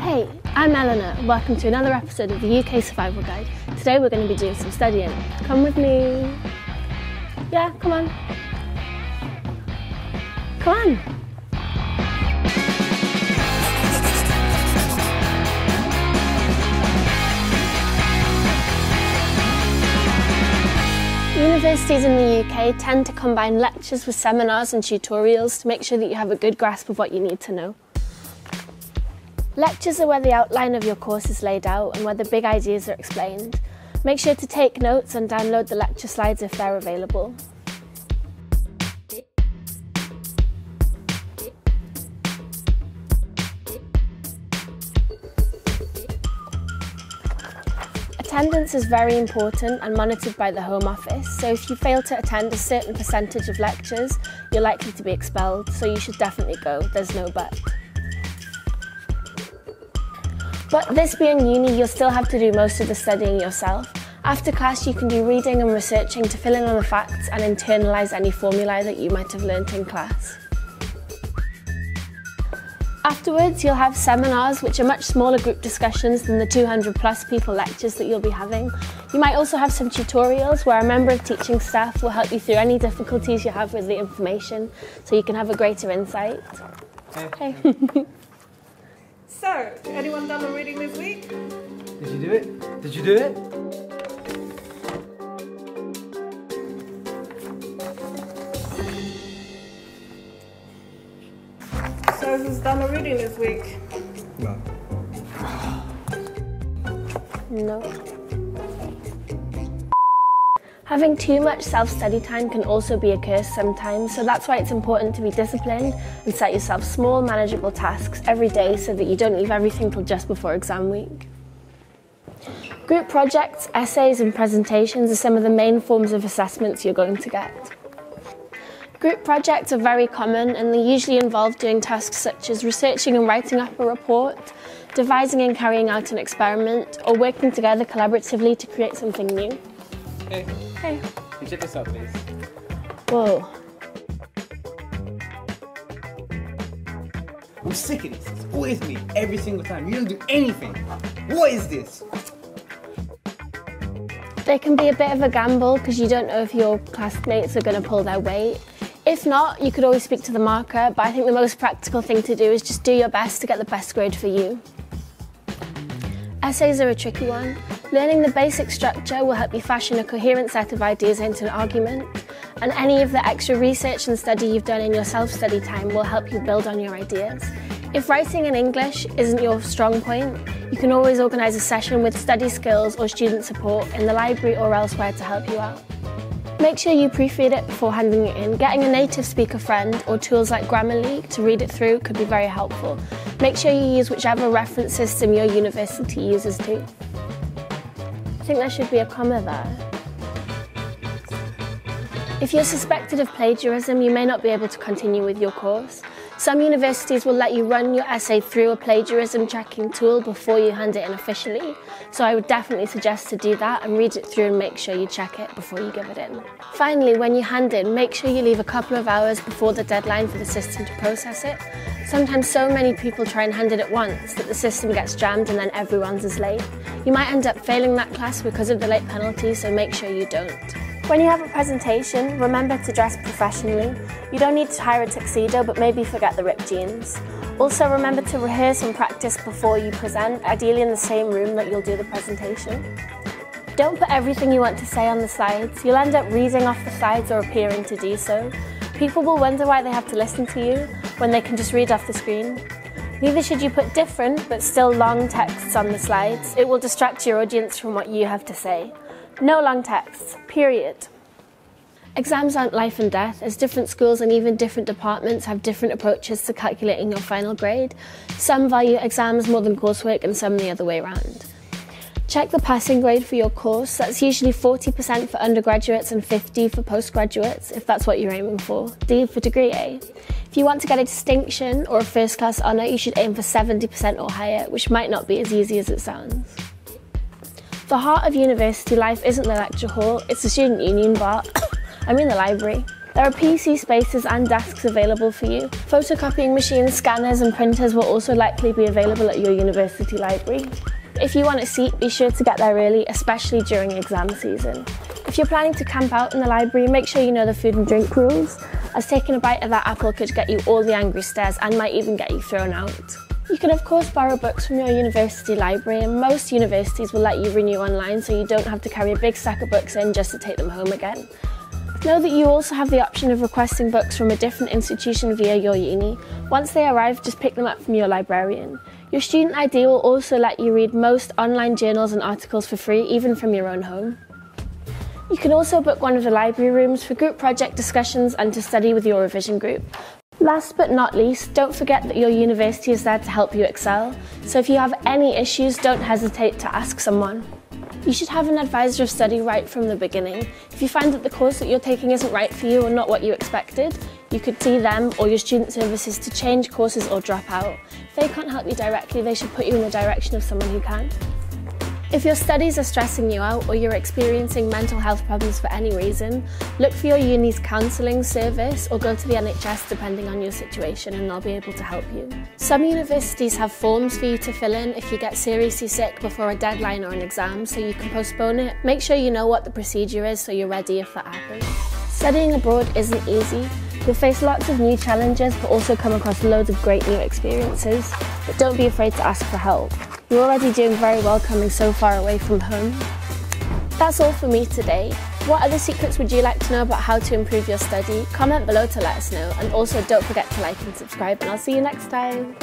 Hey, I'm Eleanor. Welcome to another episode of the UK Survival Guide. Today we're going to be doing some studying. Come with me. Yeah, come on. Come on. Universities in the UK tend to combine lectures with seminars and tutorials to make sure that you have a good grasp of what you need to know. Lectures are where the outline of your course is laid out and where the big ideas are explained. Make sure to take notes and download the lecture slides if they're available. Attendance is very important and monitored by the Home Office, so if you fail to attend a certain percentage of lectures, you're likely to be expelled, so you should definitely go, there's no but. But this being uni, you'll still have to do most of the studying yourself. After class, you can do reading and researching to fill in on the facts and internalise any formulae that you might have learnt in class. Afterwards, you'll have seminars, which are much smaller group discussions than the 200 plus people lectures that you'll be having. You might also have some tutorials where a member of teaching staff will help you through any difficulties you have with the information, so you can have a greater insight. Hey. So, anyone done the reading this week? Did you do it? Did you do it? So, who's done the reading this week? No. No. Having too much self-study time can also be a curse sometimes, so that's why it's important to be disciplined and set yourself small, manageable tasks every day so that you don't leave everything till just before exam week. Group projects, essays and presentations are some of the main forms of assessments you're going to get. Group projects are very common and they usually involve doing tasks such as researching and writing up a report, devising and carrying out an experiment, or working together collaboratively to create something new. Hey. Hey. Can you check this out, please? Whoa. I'm sick of this. It's always me, every single time. You don't do anything. What is this? They can be a bit of a gamble because you don't know if your classmates are going to pull their weight. If not, you could always speak to the marker, but I think the most practical thing to do is just do your best to get the best grade for you. Essays are a tricky one. Learning the basic structure will help you fashion a coherent set of ideas into an argument, and any of the extra research and study you've done in your self-study time will help you build on your ideas. If writing in English isn't your strong point, you can always organise a session with study skills or student support in the library or elsewhere to help you out. Make sure you proofread it before handing it in. Getting a native speaker friend or tools like Grammarly to read it through could be very helpful. Make sure you use whichever reference system your university uses too. I think there should be a comma there. If you're suspected of plagiarism, you may not be able to continue with your course. Some universities will let you run your essay through a plagiarism tracking tool before you hand it in officially, so I would definitely suggest to do that and read it through and make sure you check it before you give it in. Finally, when you hand in, make sure you leave a couple of hours before the deadline for the system to process it. Sometimes so many people try and hand it at once that the system gets jammed and then everyone's is late. You might end up failing that class because of the late penalty, so make sure you don't. When you have a presentation, remember to dress professionally. You don't need to hire a tuxedo, but maybe forget the ripped jeans. Also remember to rehearse and practice before you present, ideally in the same room that you'll do the presentation. Don't put everything you want to say on the slides. You'll end up reading off the slides or appearing to do so. People will wonder why they have to listen to you when they can just read off the screen. Neither should you put different but still long texts on the slides. It will distract your audience from what you have to say. No long texts, period. Exams aren't life and death, as different schools and even different departments have different approaches to calculating your final grade. Some value exams more than coursework and some the other way around. Check the passing grade for your course. That's usually 40% for undergraduates and 50% for postgraduates, if that's what you're aiming for. D for degree A. If you want to get a distinction or a first class honour, you should aim for 70% or higher, which might not be as easy as it sounds. The heart of university life isn't the lecture hall, it's the student union bar. I mean the library. There are PC spaces and desks available for you. Photocopying machines, scanners and printers will also likely be available at your university library. If you want a seat, be sure to get there early, especially during exam season. If you're planning to camp out in the library, make sure you know the food and drink rules, as taking a bite of that apple could get you all the angry stares and might even get you thrown out. You can of course borrow books from your university library, and most universities will let you renew online so you don't have to carry a big stack of books in just to take them home again. Know that you also have the option of requesting books from a different institution via your uni. Once they arrive, just pick them up from your librarian. Your student ID will also let you read most online journals and articles for free, even from your own home. You can also book one of the library rooms for group project discussions and to study with your revision group. Last but not least, don't forget that your university is there to help you excel. So if you have any issues, don't hesitate to ask someone. You should have an advisor of study right from the beginning. If you find that the course that you're taking isn't right for you or not what you expected, you could see them or your student services to change courses or drop out. If they can't help you directly, they should put you in the direction of someone who can. If your studies are stressing you out or you're experiencing mental health problems for any reason, look for your uni's counselling service or go to the NHS depending on your situation, and they'll be able to help you. Some universities have forms for you to fill in if you get seriously sick before a deadline or an exam, so you can postpone it. Make sure you know what the procedure is so you're ready if that happens. Studying abroad isn't easy. You'll face lots of new challenges but also come across loads of great new experiences. But don't be afraid to ask for help. You're already doing very well coming so far away from home. That's all for me today. What other secrets would you like to know about how to improve your study? Comment below to let us know, and also don't forget to like and subscribe, and I'll see you next time.